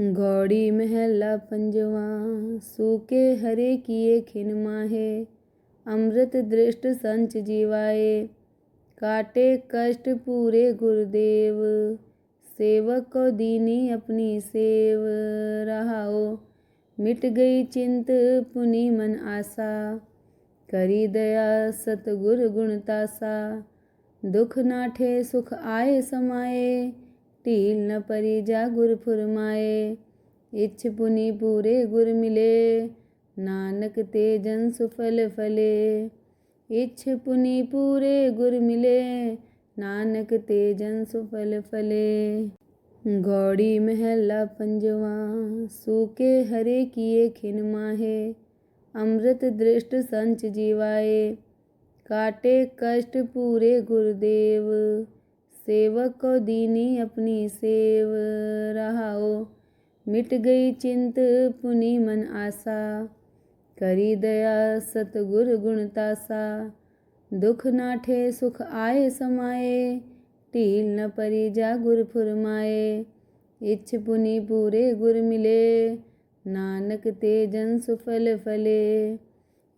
गौड़ी महला पंजवा। सूके हरे किए खिन माहे, अमृत दृष्ट संच जीवाए। काटे कष्ट पूरे गुरुदेव, सेवक को दीनी अपनी सेव। रहाओ मिट गई चिंत पुनि मन आशा, करी दया सतगुर गुणतासा। दुख नाठे सुख आए समाए, टील न परी जा गुर फुरमाए। इच्छ पुनि पूरे गुर मिले, नानक ते जन सुफल फले। इच्छ पुनि पूरे गुर मिले, नानक ते जन सुफल फले। गौड़ी महला पंजवा। सूके हरे किए खिन माहे, अमृत दृष्ट संच जीवाए। काटे कष्ट पूरे गुरुदेव, सेवक को दीनी अपनी सेव। रहाओ मिट गई चिंत पुनि मन आशा, करी दया सतगुर गुणतासा। दुख नाठे सुख आए समाए, टील न परी जा गुर फुरमाए। इच्छ पुनि पूरे गुर मिले, नानक ते जन सुफल फले।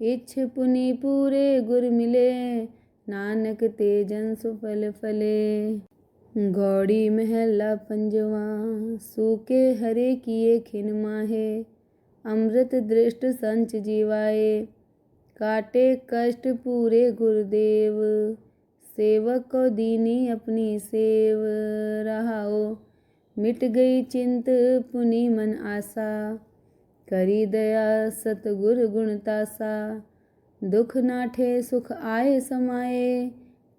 इच्छ पुनि पूरे गुर मिले, नानक ते जन सुफल फले। गौड़ी महला पंजवा। सूके हरे किए खिन माहे, अमृत दृष्ट संच जीवाए। काटे कष्ट पूरे गुरुदेव, सेवक को दीनी अपनी सेव। रहाओ मिट गई चिंत पुनि मन आशा, करी दया सतगुर गुणतासा। दुख नाठे सुख आए समाए,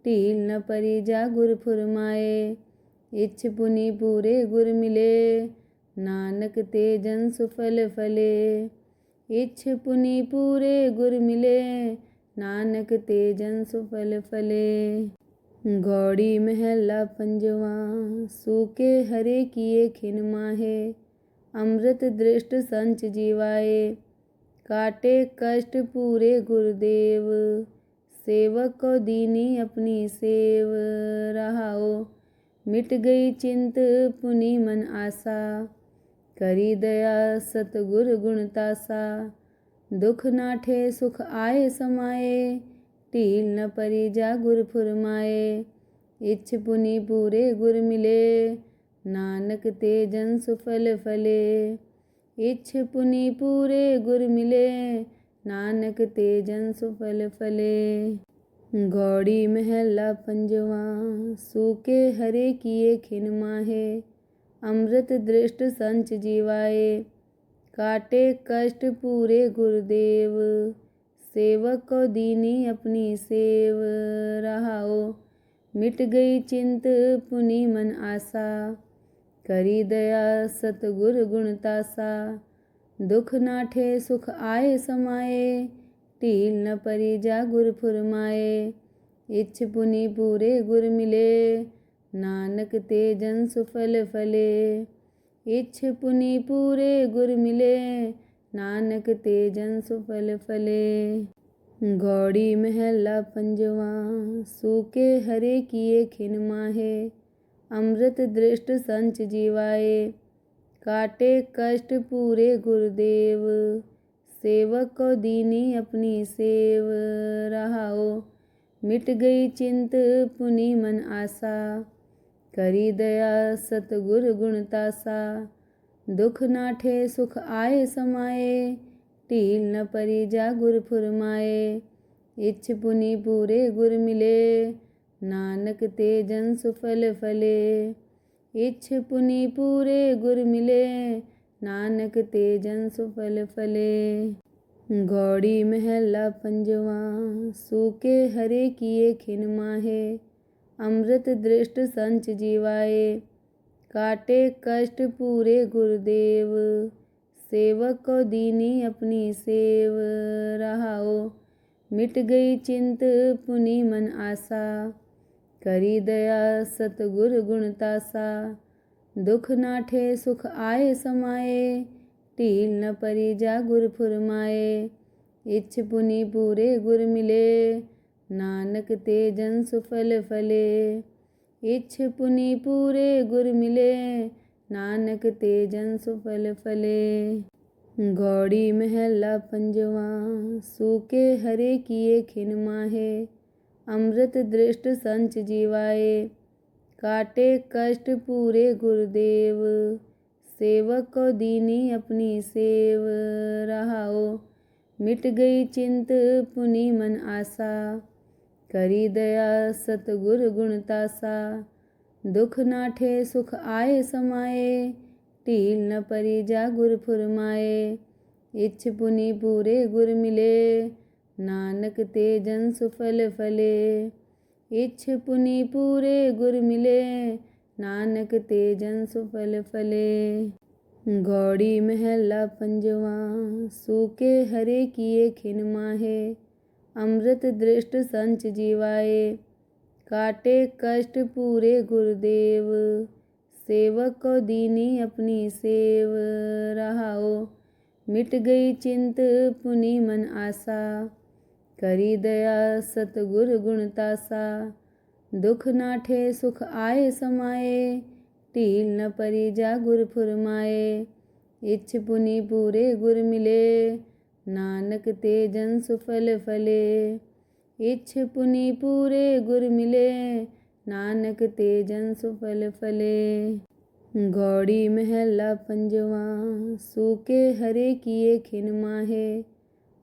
टील न परी जा गुर फुरमाए। इच्छ पुनि पूरे गुर मिले, नानक ते जन सुफल फले। इच्छ पुनि पूरे गुर मिले, नानक ते जन सुफल फले। गौड़ी महला पंजवा। सूके हरे किए खिन माहे, अमृत दृष्ट संच जीवाए। काटे कष्ट पूरे गुरुदेव, सेवक को दीनी अपनी सेव। रहाओ मिट गई चिंत पुनि मन आशा, करी दया सतगुर गुणतासा। दुख नाठे सुख आए समाए, टील न परी जा गुर फुरमाए। इच्छ पुनि पूरे गुर मिले, नानक ते जन सुफल फले। इच्छ पुनि पूरे गुर मिले, नानक ते जन सुफल फले। गौड़ी महला पंजवा। सूके हरे किए खिन माहे, अमृत दृष्ट संच जीवाए। काटे कष्ट पूरे गुरुदेव, सेवक को दीनी अपनी सेव। रहाओ मिट गई चिंत पुनि मन आशा, करी दया सतगुर गुणतासा। दुख नाठे सुख आए समाए, टील न परी जा गुर फुरमाए। इच्छ पुनि पूरे गुर मिले, नानक ते जन सुफल फले। इच्छ पुनि पूरे गुर मिले, नानक ते जन सुफल फले। गौड़ी महला पंजवा। सूके हरे किए खिन माहे, अमृत दृष्ट संच जीवाए। काटे कष्ट पूरे गुरुदेव, सेवक को दीनी अपनी सेव। रहाओ मिट गई चिंत पुनि मन आशा, करी दया सतगुर गुणतासा। दुख नाठे सुख आए समाए, टील न परी जा गुर फुरमाए। इच्छ पुनि पूरे गुर मिले, नानक ते जन सुफल फले। इच्छ पुनि पूरे गुर मिले, नानक ते जन सुफल फले। गौड़ी महला पंजवा। सूके हरे किए खिन माहे, अमृत दृष्ट संच जीवाए। काटे कष्ट पूरे गुरुदेव, सेवक को दीनी अपनी सेव। रहाओ मिट गई चिंत पुनि मन आशा, करी दया सतगुर गुणतासा। दुख नाठे सुख आए समाए, टील न परी जा गुर फुरमाए। इच्छ पुनि पूरे गुर मिले, नानक ते जन सुफल फले। इच्छ पुनि पूरे गुर मिले, नानक ते जन सुफल फले। गौड़ी महला पंजवा। सूके हरे किए खिन माहे, अमृत दृष्ट संच जीवाए। काटे कष्ट पूरे गुरुदेव, सेवक को दीनी अपनी सेव। रहाओ मिट गई चिंत पुनि मन आशा, करी दया सतगुर गुणतासा। दुख नाठे सुख आए समाए, टील न परी जा गुर फुरमाए। इच्छ पुनि पूरे गुर मिले, नानक ते जन सुफल फले। इच्छ पुनि पूरे गुर मिले, नानक ते जन सुफल फले। गौड़ी महला पंजवा। सूके हरे किए खिन माहे, अमृत दृष्ट संच जीवाए। काटे कष्ट पूरे गुरुदेव, सेवक को दीनी अपनी सेव। रहाओ मिट गई चिंत पुनि मन आशा, करी दया सतगुर गुणतासा। दुख नाठे सुख आए समाए, टील न परी जा गुर फुरमाए। इच्छ पुनि पूरे गुर मिले, नानक ते जन सुफल फले। इच्छ पुनि पूरे गुर मिले, नानक ते जन सुफल फले। गौड़ी महला पंजवा। सूके हरे किए खिन माहे,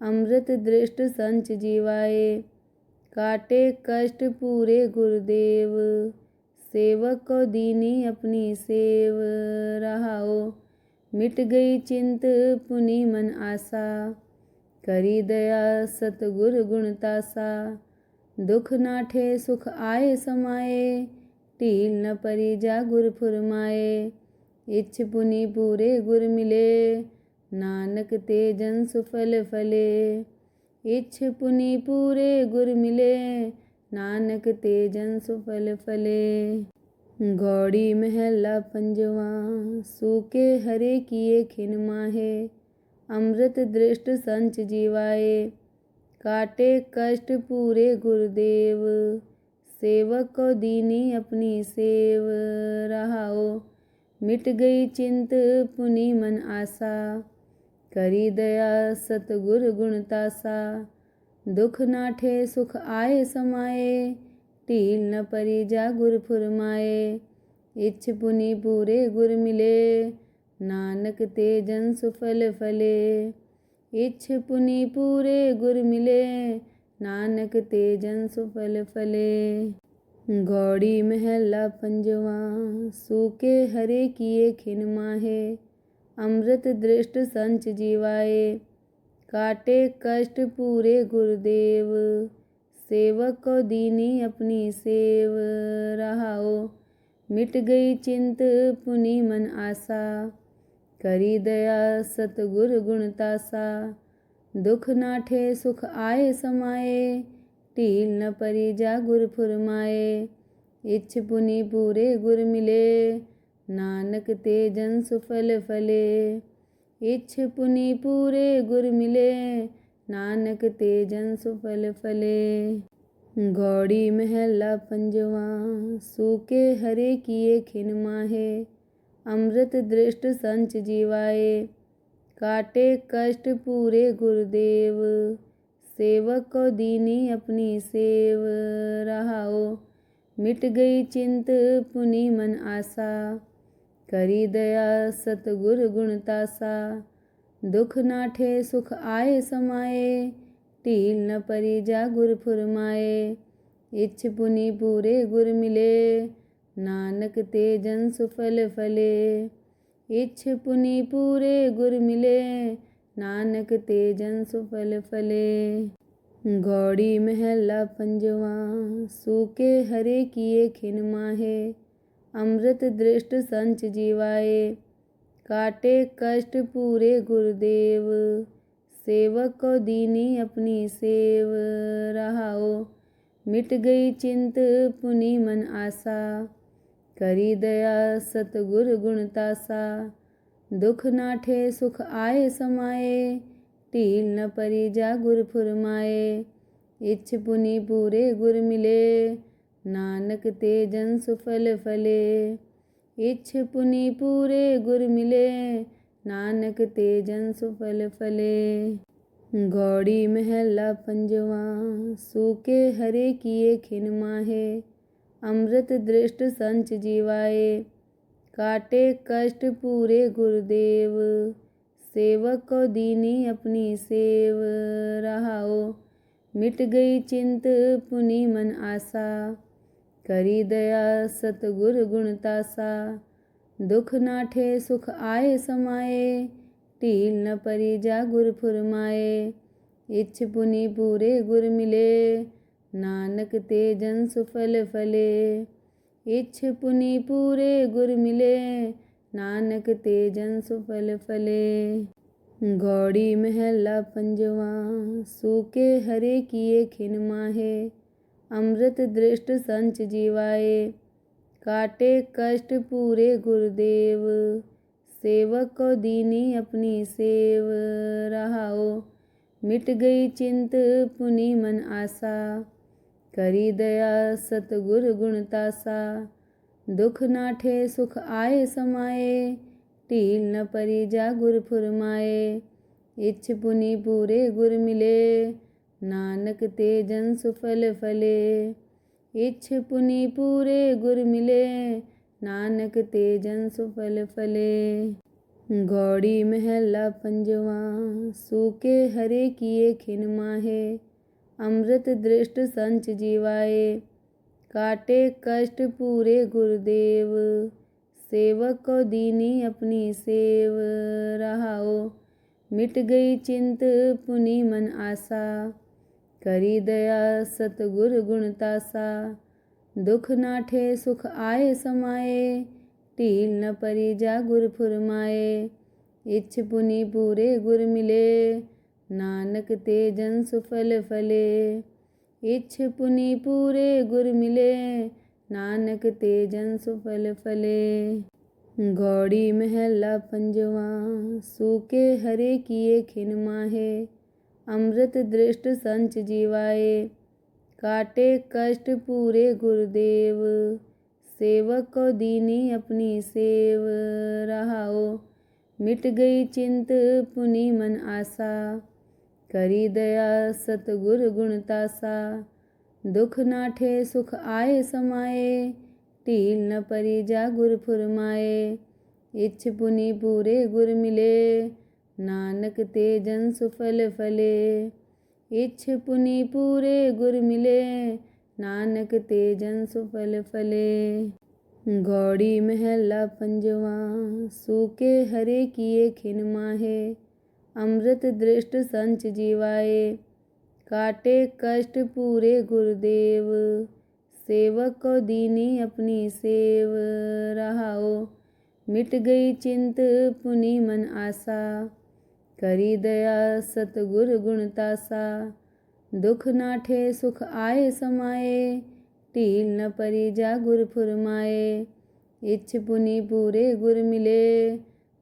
अमृत दृष्ट संच जीवाए। काटे कष्ट पूरे गुरुदेव, सेवक को दीनी अपनी सेव। रहाओ मिट गई चिंत पुनि मन आशा, करी दया सतगुर गुणतासा। दुख नाठे सुख आए समाए, टील न परी जा गुर फुरमाए। इच्छ पुनि पूरे गुर मिले, नानक ते जन सुफल फले। इच्छ पुनि पूरे गुर मिले, नानक ते जन सुफल फले। गौड़ी महला पंजवा। सूके हरे किए खिन माहे, अमृत दृष्ट संच जीवाए। काटे कष्ट पूरे गुरुदेव, सेवक को दीनी अपनी सेव। रहाओ मिट गई चिंत पुनि मन आशा, करी दया सतगुर गुणतासा। दुख नाठे सुख आए समाए, टील न परी जा गुर फुरमाए। इच्छ पुनि पूरे गुर मिले, नानक ते जन सुफल फले। इच्छ पुनि पूरे गुर मिले, नानक ते जन सुफल फले। गौड़ी महला पंजवा। सूके हरे किए खिन माहे, अमृत दृष्ट संच जीवाए। काटे कष्ट पूरे गुरुदेव, सेवक को दीनी अपनी सेव। रहाओ मिट गई चिंत पुनि मन आशा, करी दया सतगुर गुणतासा। दुख नाठे सुख आए समाए, टील न परी जा गुर फुरमाए। इच्छ पुनि पूरे गुर मिले, नानक ते जन सुफल फले। इच्छ पुनि पूरे गुर मिले, नानक ते जन सुफल फले। गौड़ी महला पंजवा। सूके हरे किए खिन माहे, अमृत दृष्ट संच जीवाए। काटे कष्ट पूरे गुरुदेव, सेवक को दीनी अपनी सेव। रहाओ मिट गई चिंत पुनि मन आशा, करी दया सतगुर गुणतासा। दुख नाठे सुख आए समाए, टील न परी जा गुर फुरमाए। इच्छ पुनि पूरे गुर मिले, नानक ते जन सुफल फले। इच्छ पुनि पूरे गुर मिले, नानक ते जन सुफल फले। गौड़ी महला पंजवा। सूके हरे किए खिन माहे, अमृत दृष्ट संच जीवाए। काटे कष्ट पूरे गुरुदेव, सेवक को दीनी अपनी सेव। रहाओ मिट गई चिंत पुनि मन आशा, करी दया सतगुर गुणतासा। दुख नाठे सुख आए समाए, टील न परी जा गुर फुरमाए। इच्छ पुनि पूरे गुर मिले, नानक ते जन सुफल फले। इच्छ पुनि पूरे गुर मिले, नानक ते जन सुफल फले। गौड़ी महला पंजवा, सूके हरे किए खिन माहे, अमृत दृष्ट संच जीवाए, काटे कष्ट पूरे गुरुदेव, सेवक को दीनी अपनी सेव रहाओ, मिट गई चिंत पुनि मन आशा, करी दया सतगुर गुणतासा, दुख नाठे सुख आए समाए, टील न परी जा गुर फुरमाए, इच्छ पुनि पूरे गुर मिले, नानक ते जन सुफल फले। इच्छ पुनि पूरे गुर मिले, नानक ते जन सुफल फले। गौड़ी महला पंजवा, सूके हरे किए खिन माहे, अमृत दृष्ट संच जीवाए, काटे कष्ट पूरे गुरुदेव, सेवक को दीनी अपनी सेव रहाओ, मिट गई चिंत पुनि मन आशा, करी दया सतगुर गुणतासा, दुख नाठे सुख आए समाए, टील न परी जा गुर फुरमाए, इच्छ पुनि पूरे गुर मिले, नानक ते जन सुफल फले। इच्छ पुनि पूरे गुर मिले, नानक ते जन सुफल फले। गौड़ी महला पंजवा, सूके हरे किए खिन माहे, अमृत दृष्ट संच जीवाए, काटे कष्ट पूरे गुरुदेव, सेवक को दीनी अपनी सेव रहाओ, मिट गई चिंत पुनि मन आशा, करी दया सतगुर गुणतासा, दुख नाठे सुख आए समाए, टील न परी जा गुर फुरमाए, इच्छ पुनि पूरे गुर मिले, नानक ते जन सुफल फले। इच्छ पुनि पूरे गुर मिले, नानक ते जन सुफल फले। गौड़ी महला पंजवा, सूके हरे किए खिन माहे, अमृत दृष्ट संच जीवाए, काटे कष्ट पूरे गुरुदेव, सेवक को दीनी अपनी सेव रहाओ, मिट गई चिंत पुनि मन आशा, करी दया सतगुर गुणतासा, दुख नाठे सुख आए समाए, टील न परी जा गुर फुरमाए, इच्छ पुनि पूरे गुर मिले, नानक ते जन सुफल फले। इच्छ पुनि पूरे गुर मिले, नानक ते जन सुफल फले। गौड़ी महला पंजवा, सूके हरे किए खिन माहे, अमृत दृष्ट संच जीवाए, काटे कष्ट पूरे गुरुदेव, सेवक को दीनी अपनी सेव रहाओ, मिट गई चिंत पुनि मन आशा, करी दया सतगुर गुणतासा, दुख नाठे सुख आए समाए, टील न परी जा गुर फुरमाए, इच्छ पुनि पूरे गुर मिले,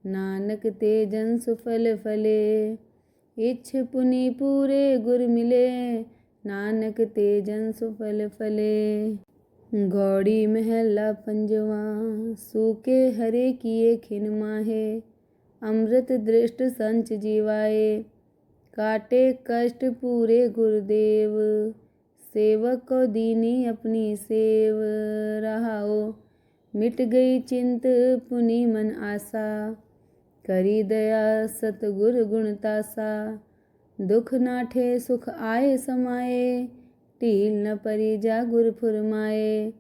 नानक ते जन सुफल फले। इच्छ पुनि पूरे गुर मिले, नानक ते जन सुफल फले। गौड़ी महला पंजवा, सूके हरे किए खिन माहे, अमृत दृष्ट संच जीवाए, काटे कष्ट पूरे गुरुदेव, सेवक को दीनी अपनी सेव रहाओ, मिट गई चिंत पुनि मन आशा, करी दया सतगुर गुणतासा, दुख नाठे सुख आए समाए, टील न परी जा गुर फुरमाए,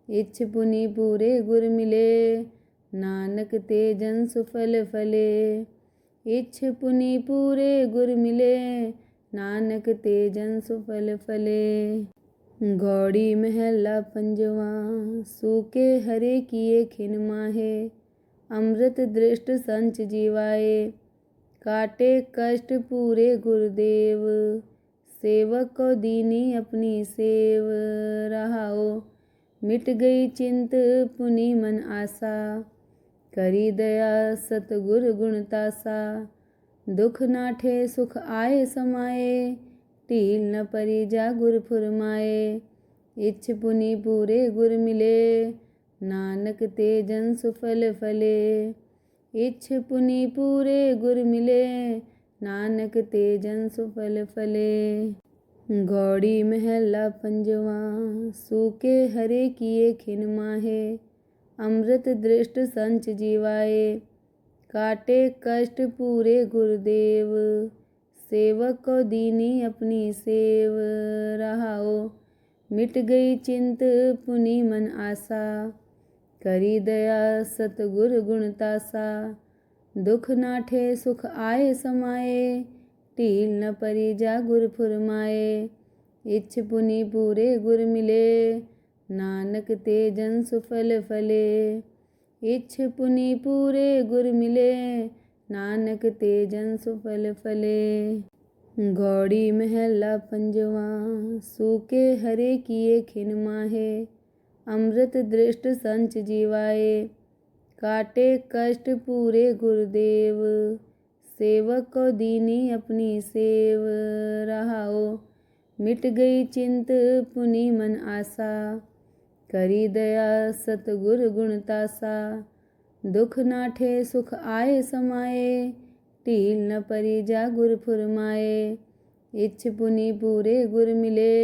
इच्छ पुनि पूरे गुर मिले, नानक ते जन सुफल फले। इच्छ पुनि पूरे गुर मिले, नानक ते जन सुफल फले। गौड़ी महला पंजवा, सूके हरे किए खिन माहे, अमृत दृष्ट संच जीवाए, काटे कष्ट पूरे गुरुदेव, सेवक को दीनी अपनी सेव रहाओ, मिट गई चिंत पुनि मन आशा, करी दया सतगुर गुणतासा, दुख नाठे सुख आए समाए, टील न परी जा गुर फुरमाए, इच्छ पुनि पूरे गुर मिले, नानक ते जन सुफल फले। इच्छ पुनि पूरे गुर मिले, नानक ते जन सुफल फले। गौड़ी महला पंजवा, सूके हरे किए खिन माहे, अमृत दृष्ट संच जीवाए। काटे कष्ट पूरे गुरुदेव, सेवक को दीनी अपनी सेव। रहाओ मिट गई चिंत पुनि मन आशा, करी दया सतगुर गुणतासा। दुख नाठे सुख आए समाए, टील न परी जा गुर फुरमाए। इच्छ पुनि पूरे गुर मिले, नानक ते जन सुफल फले। इच्छ पुनि पूरे गुर मिले, नानक ते जन सुफल फले। गौड़ी महला पंजवा, सूके हरे किए खिन माहे, अमृत दृष्ट संच जीवाए। काटे कष्ट पूरे गुरुदेव, सेवक को दीनी अपनी सेव। रहाओ मिट गई चिंत पुनि मन आशा, करी दया सतगुर गुणतासा। दुख नाठे सुख आए समाए, टील न परी जा गुर फुरमाए। इच्छ पुनि पूरे गुर मिले,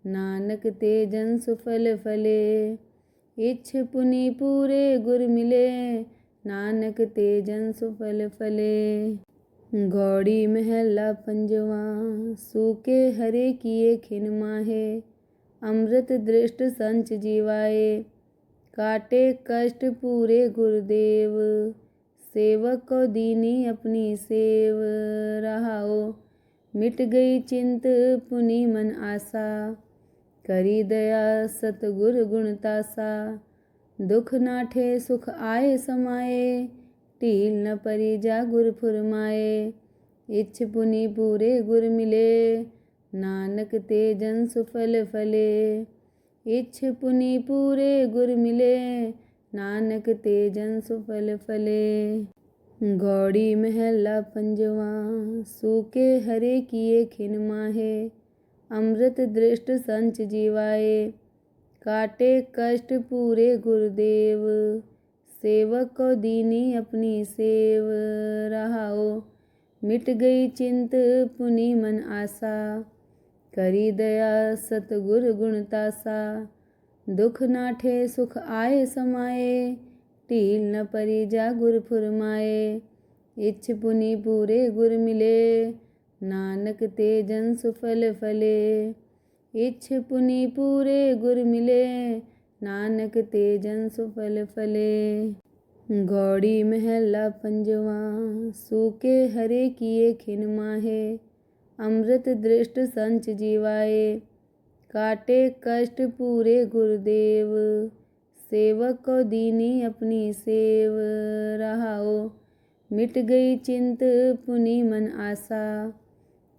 नानक ते जन सुफल फले। इच्छ पुनि पूरे गुर मिले, नानक ते जन सुफल फले। गौड़ी महला पंजवा, सूके हरे किए खिन माहे, अमृत दृष्ट संच जीवाए। काटे कष्ट पूरे गुरुदेव, सेवक को दीनी अपनी सेव। रहाओ मिट गई चिंत पुनि मन आशा, करी दया सतगुर गुणतासा। दुख नाठे सुख आए समाए, टील न परी जा गुर फुरमाए। इच्छ पुनि पूरे गुर मिले, नानक ते जन सुफल फले। इच्छ पुनि पूरे गुर मिले, नानक ते जन सुफल फले। गौड़ी महला पंजवा, सूके हरे किए खिन माहे, अमृत दृष्ट संच जीवाए। काटे कष्ट पूरे गुरुदेव, सेवक को दीनी अपनी सेव। रहाओ मिट गई चिंत पुनि मन आशा, करी दया सतगुर गुणतासा। दुख नाठे सुख आए समाए, टील न परी जा गुर फुरमाए। इच्छ पुनि पूरे गुर मिले, नानक ते जन सुफल फले। इच्छ पुनि पूरे गुर मिले, नानक ते जन सुफल फले। गौड़ी महला पंजवा, सूके हरे किए खिन माहे, अमृत दृष्ट संच जीवाए। काटे कष्ट पूरे गुरुदेव, सेवक को दीनी अपनी सेव। रहाओ मिट गई चिंत पुनि मन आशा,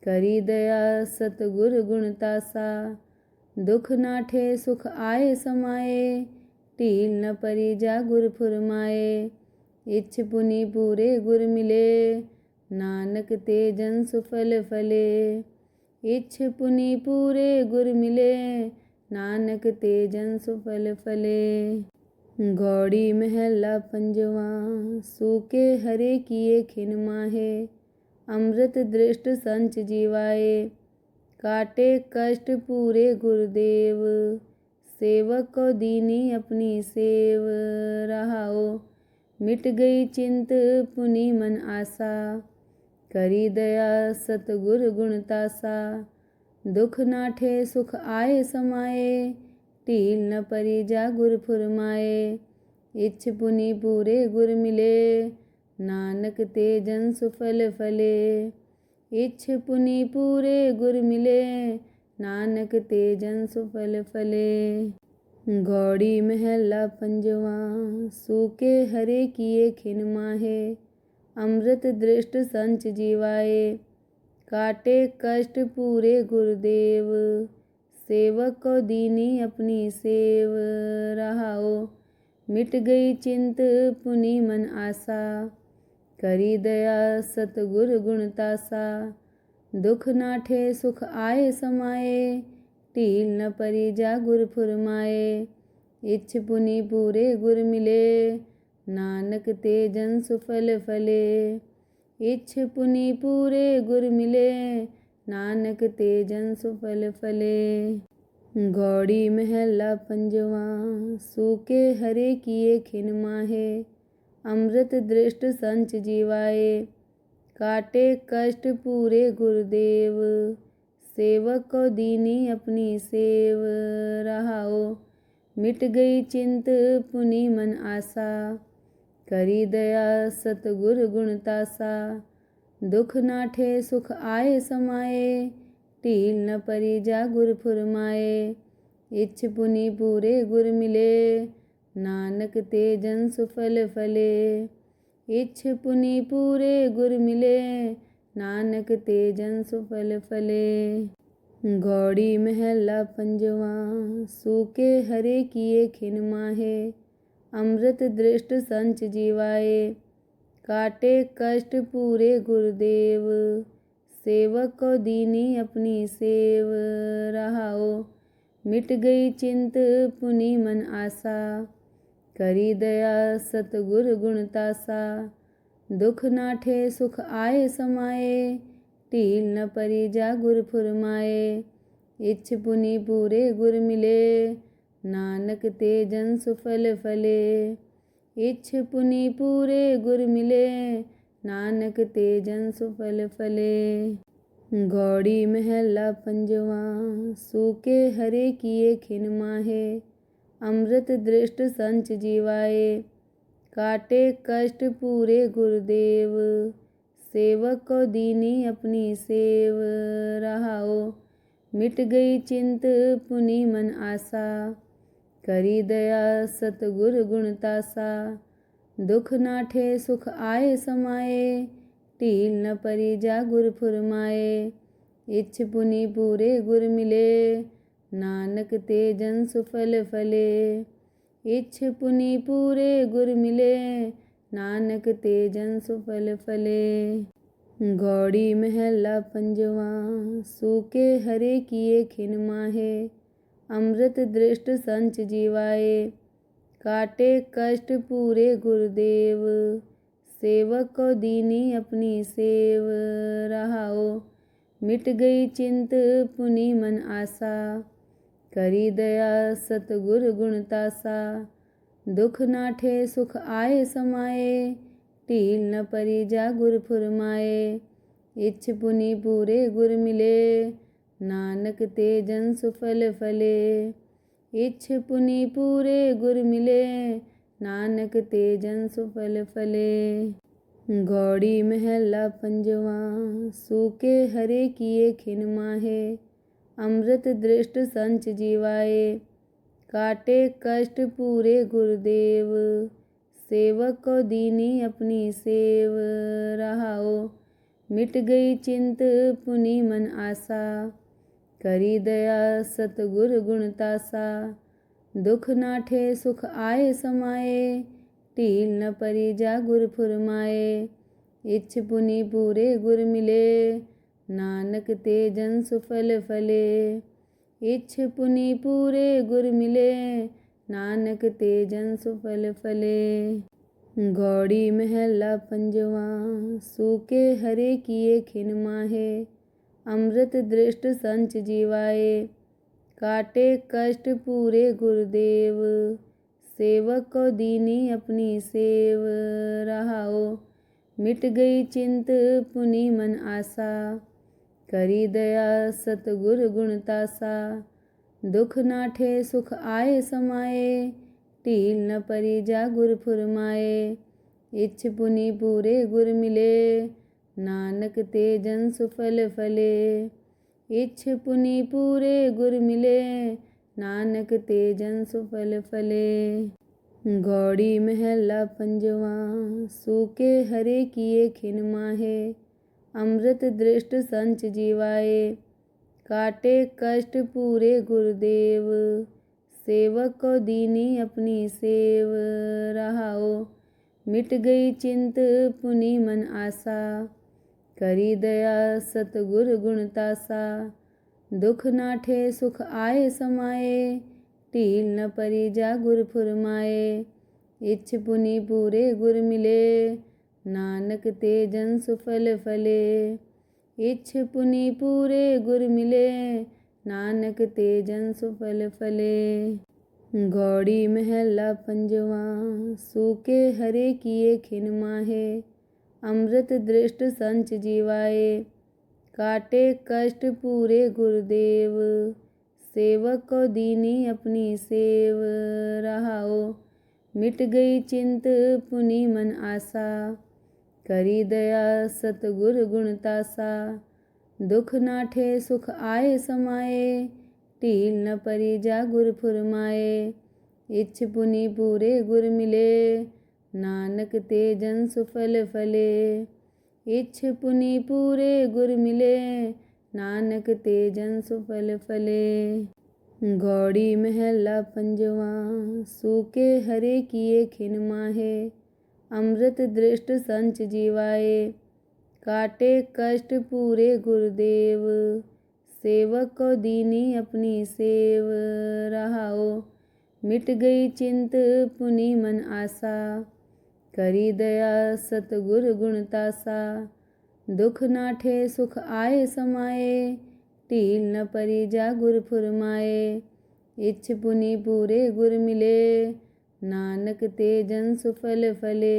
करी दया सतगुर गुणतासा। दुख नाठे सुख आए समाए, टील न परी जा गुर फुरमाए। इच्छ पुनि पूरे गुर मिले, नानक ते जन सुफल फले। इच्छ पुनि पूरे गुर मिले, नानक ते जन सुफल फले। गौड़ी महला पंजवा, सूके हरे किए खिन माहे, अमृत दृष्ट संच जीवाए। काटे कष्ट पूरे गुरुदेव, सेवक को दीनी अपनी सेव। रहाओ मिट गई चिंत पुनि मन आशा, करी दया सतगुर गुणतासा। दुख नाठे सुख आए समाए, टील न परी जा गुर फुरमाए। इच्छ पुनि पूरे गुर मिले, नानक ते जन सुफल फले। इच्छ पुनि पूरे गुर मिले, नानक ते जन सुफल फले। गौड़ी महला पंजवा, सूके हरे किए खिन माहे, अमृत दृष्ट संच जीवाए। काटे कष्ट पूरे गुरुदेव, सेवक को दीनी अपनी सेव। रहाओ मिट गई चिंत पुनि मन आशा, करी दया सतगुर गुणतासा। दुख नाठे सुख आए समाए, टील न परी जा गुर फुरमाए। इच्छ पुनि पूरे गुर मिले, नानक ते जन सुफल फले। इच्छ पुनि पूरे गुर मिले, नानक ते जन सुफल फले। गौड़ी महला पंजवा। सूके हरे किए खिन माहे, अमृत दृष्ट संच जीवाए। काटे कष्ट पूरे गुरुदेव, सेवक को दीनी अपनी सेव। रहाओ मिट गई चिंत पुनि मन आशा, करी दया सतगुर गुणतासा। दुख नाठे सुख आए समाए, टील न परी जा गुर फुरमाए। इच्छ पुनि पूरे गुर मिले, नानक ते जन सुफल फले। इच्छ पुनि पूरे गुर मिले, नानक ते जन सुफल फले। गौड़ी महला पंजवा। सूके हरे किए खिन माहे, अमृत दृष्ट संच जीवाए। काटे कष्ट पूरे गुरुदेव, सेवक को दीनी अपनी सेव। रहाओ मिट गई चिंत पुनि मन आशा, करी दया सतगुर गुणतासा। दुख नाठे सुख आए समाए, टील न परी जा गुर फुरमाए। इच्छ पुनि पूरे गुर मिले, नानक ते जन सुफल फले। इच्छ पुनि पूरे गुर मिले, नानक ते जन सुफल फले। गौड़ी महला पंजवा। सूके हरे किए खिन माहे, अमृत दृष्ट संच जीवाए। काटे कष्ट पूरे गुरुदेव, सेवक को दीनी अपनी सेव। रहाओ मिट गई चिंत पुनि मन आशा, करी दया सतगुर गुणतासा। दुख नाठे सुख आए समाए, टील न परी जा गुर फुरमाए। इच्छ पुनि पूरे गुर मिले, नानक ते जन सुफल फले। इच्छ पुनि पूरे गुर मिले, नानक ते जन सुफल फले। गौड़ी महला पंजवा। सूके हरे किए खिन माहे, अमृत दृष्ट संच जीवाए। काटे कष्ट पूरे गुरुदेव, सेवक को दीनी अपनी सेव। रहाओ मिट गई चिंत पुनि मन आशा, करी दया सतगुर गुणतासा। दुख नाठे सुख आए समाए, टील न परी जा गुर फुरमाए। इच्छ पुनि पूरे गुर मिले, नानक ते जन सुफल फले। इच्छ पुनि पूरे गुर मिले, नानक ते जन सुफल फले। गौड़ी महला पंजवा। सूके हरे किए खिन माहे, अमृत दृष्ट संच जीवाए। काटे कष्ट पूरे गुरुदेव, सेवक को दीनी अपनी सेव। रहाओ मिट गई चिंत पुनि मन आशा, करी दया सतगुर गुणतासा। दुख नाठे सुख आए समाए, टील न परी जा गुर फुरमाए। इच्छ पुनि पूरे गुर मिले, नानक ते जन सुफल फले। इच्छ पुनि पूरे गुर मिले, नानक ते जन सुफल फले। गौड़ी महला पंजवा। सूके हरे किए खिन माहे, अमृत दृष्ट संच जीवाए। काटे कष्ट पूरे गुरुदेव, सेवक को दीनी अपनी सेव। रहाओ मिट गई चिंत पुनि मन आशा, करी दया सतगुर गुणतासा। दुख नाठे सुख आए समाए, टील न परी जा गुर फुरमाए। इच्छ पुनि पूरे गुर मिले, नानक ते जन सुफल फले। इच्छ पुनि पूरे गुर मिले, नानक ते जन सुफल फले। गौड़ी महला पंजवा। सूके हरे किए खिन माहे, अमृत दृष्ट संच जीवाए। काटे कष्ट पूरे गुरुदेव, सेवक को दीनी अपनी सेव। रहाओ मिट गई चिंत पुनि मन आशा, करी दया सतगुर गुणतासा। दुख नाठे सुख आए समाए, ਢੀਲ ਨ ਪਰੀ ਜਾ ਗੁਰ ਫੁਰਮਾਏ। ਇਛ ਪੁਨੀ ਪੂਰੇ ਗੁਰ ਮਿਲੇ, ਨਾਨਕ ਤੇ ਜਨ ਸੁਫਲ ਫਲੇ। ਇਛ ਪੁਨੀ ਪੂਰੇ ਗੁਰ ਮਿਲੇ, ਨਾਨਕ ਤੇ ਜਨ ਸੁਫਲ ਫਲੇ। ਗੌੜੀ ਮਹਿਲਾ ਪੰਜਵਾਂ। ਸੂਕੇ ਹਰੇ ਕੀਏ ਖਿਨ ਮਾਹੇ, ਅੰਮ੍ਰਿਤ ਦ੍ਰਿਸ਼ਟ ਸੰਚ ਜੀਵਾਏ। ਕਾਟੇ ਕਸ਼ਟ ਪੂਰੇ ਗੁਰਦੇਵ, सेवक को दीनी अपनी सेव। रहाओ मिट गई चिंत पुनि मन आसा, करी दया सतगुर गुण तासा। दुख नाठे सुख आए समाए, ढील न परी जा गुर फुरमाए। इछ पुनि पूरे गुर मिले, नानक ते जन सुफल फले। इछ पुनि पूरे गुर मिले, नानक ते जन सुफल फले। गौड़ी महला पंजवां। सूके हरे किए खिन माहे, अमृत दृष्ट संच जीवाए। काटे कष्ट पूरे गुरदेव, सेवक को दीनी अपनी सेव। रहाओ मिट गई चिंत पुनि मन आसा, करी दया सतगुर गुण तासा। दुख नाठे सुख आए समाए, ढील न परी जा गुर फुरमाए। इछ पुनि पूरे गुर मिले, नानक ते जन सुफल फले।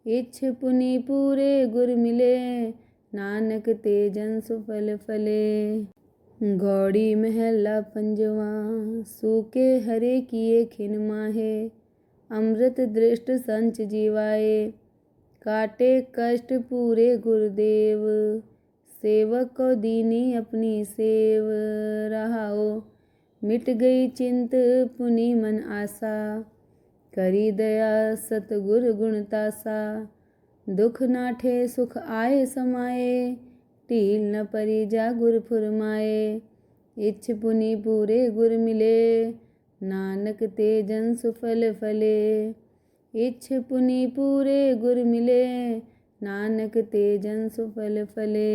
इछ पुनि पूरे गुर मिले, नानक ते जन सुफल फले। गौड़ी महला पंजवां। सूके हरे किए खिन माहे, अमृत दृष्ट संच जीवाए। काटे कष्ट पूरे गुरदेव, सेवक को दीनी अपनी सेव। रहाओ मिट गई चिंत पुनि मन आसा, करी दया सतगुर गुण तासा। दुख नाठे सुख आए समाए, ढील न परी जा गुर फुरमाए। इछ पुनि पूरे गुर मिले, नानक ते जन सुफल फले। इछ पुनि पूरे गुर मिले, नानक ते जन सुफल फले।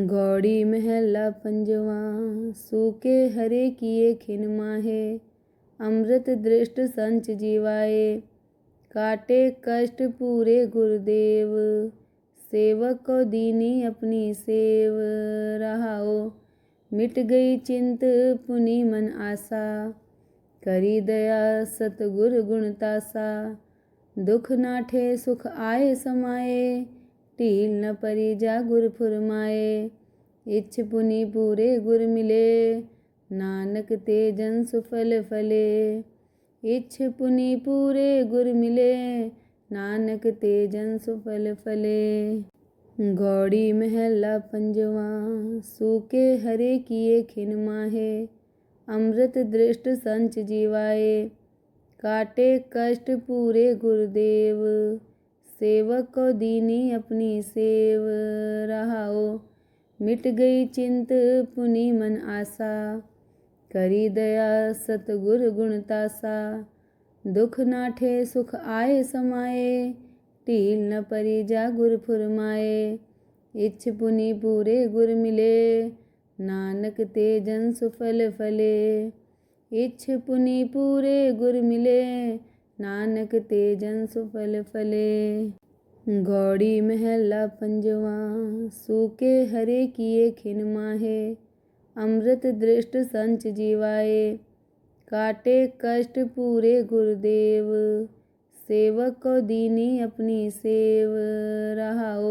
गौड़ी महला पंजवां। सूके हरे किए खिन माहे, अमृत दृष्ट संच जीवाए। काटे कष्ट पूरे गुरदेव, सेवक को दीनी अपनी सेव। रहाओ मिट गई चिंत पुनि मन आसा, करी दया सतगुर गुण तासा। दुख नाठे सुख आए समाए, ढील न परी जा गुर फुरमाए। इछ पुनि पूरे गुर मिले, नानक ते जन सुफल फले। इछ पुनि पूरे गुर मिले, नानक ते जन सुफल फले। गौड़ी महला पंजवां। सूके हरे किए खिन माहे, अमृत दृष्ट संच जीवाए। काटे कष्ट पूरे गुरदेव, सेवक को दीनी अपनी सेव। रहाओ मिट गई चिंत पुनि मन आसा, करी दया सतगुर गुण तासा। दुख नाठे सुख आए समाए, ढील न परी जा गुर फुरमाए। इछ पुनि पूरे गुर मिले, नानक ते जन सुफल फले। इछ पुनि पूरे गुर मिले, नानक ते जन सुफल फले। गौड़ी महला पंजवां। सूके हरे किए खिन माहे, अमृत दृष्ट संच जीवाए। काटे कष्ट पूरे गुरदेव, सेवक को दीनी अपनी सेव। रहाओ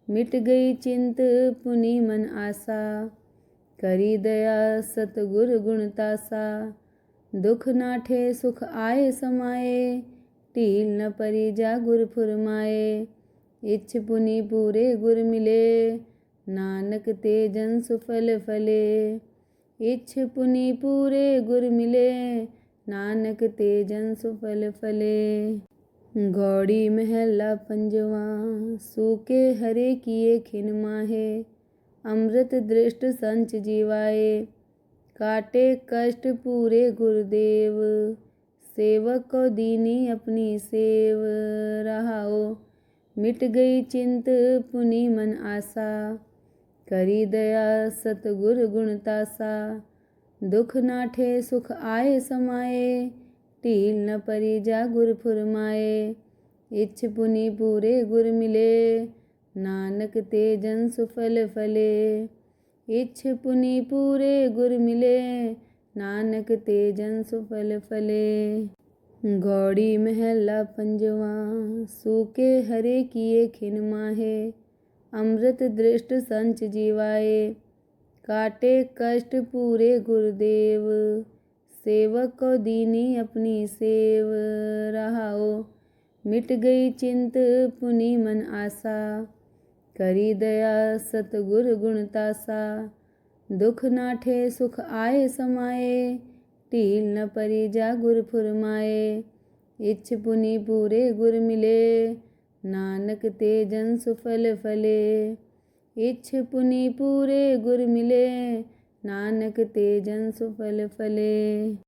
मिट गई चिंत पुनि मन आसा, करी दया सतगुर गुण तासा। दुख नाठे सुख आए समाए, ढील न परी जा गुर फुरमाए। इछ पुनि पूरे गुर मिले, नानक ते जन सुफल फले। इछ पुनि पूरे गुर मिले, नानक ते जन सुफल फले। गौड़ी महला पंजवां। सूके हरे किए खिन माहे, अमृत दृष्ट संच जीवाए। काटे कष्ट पूरे गुरदेव, सेवक को दीनी अपनी सेव। रहाओ मिट गई चिंत पुनि मन आसा, करी दया सतगुर गुण तासा। दुख नाठे सुख आए समाए, ढील न परी जा गुर फुरमाए। इच्छ पुनि पूरे गुर मिले, नानक ते जन सुफल फले। इच्छ पुनि पूरे गुर मिले, नानक ते जन सुफल फले। गौड़ी महला पंजवा, सूके हरे किए खिन माहे, अमृत दृष्ट संच जीवाए। काटे कष्ट पूरे गुरुदेव, सेवक को दीनी अपनी सेव। रहाओ मिट गई चिंत पुनि मन आसा, करी दया सतगुर गुणतासा। दुख नाठे सुख आए समाए, ढील न परी जा गुर फुरमाए। इच्छ पुनि पूरे गुर मिले, नानक ते जन सुफल फले। इच्छ पुनि पूरे गुर मिले, नानक ते जन सुफल फले।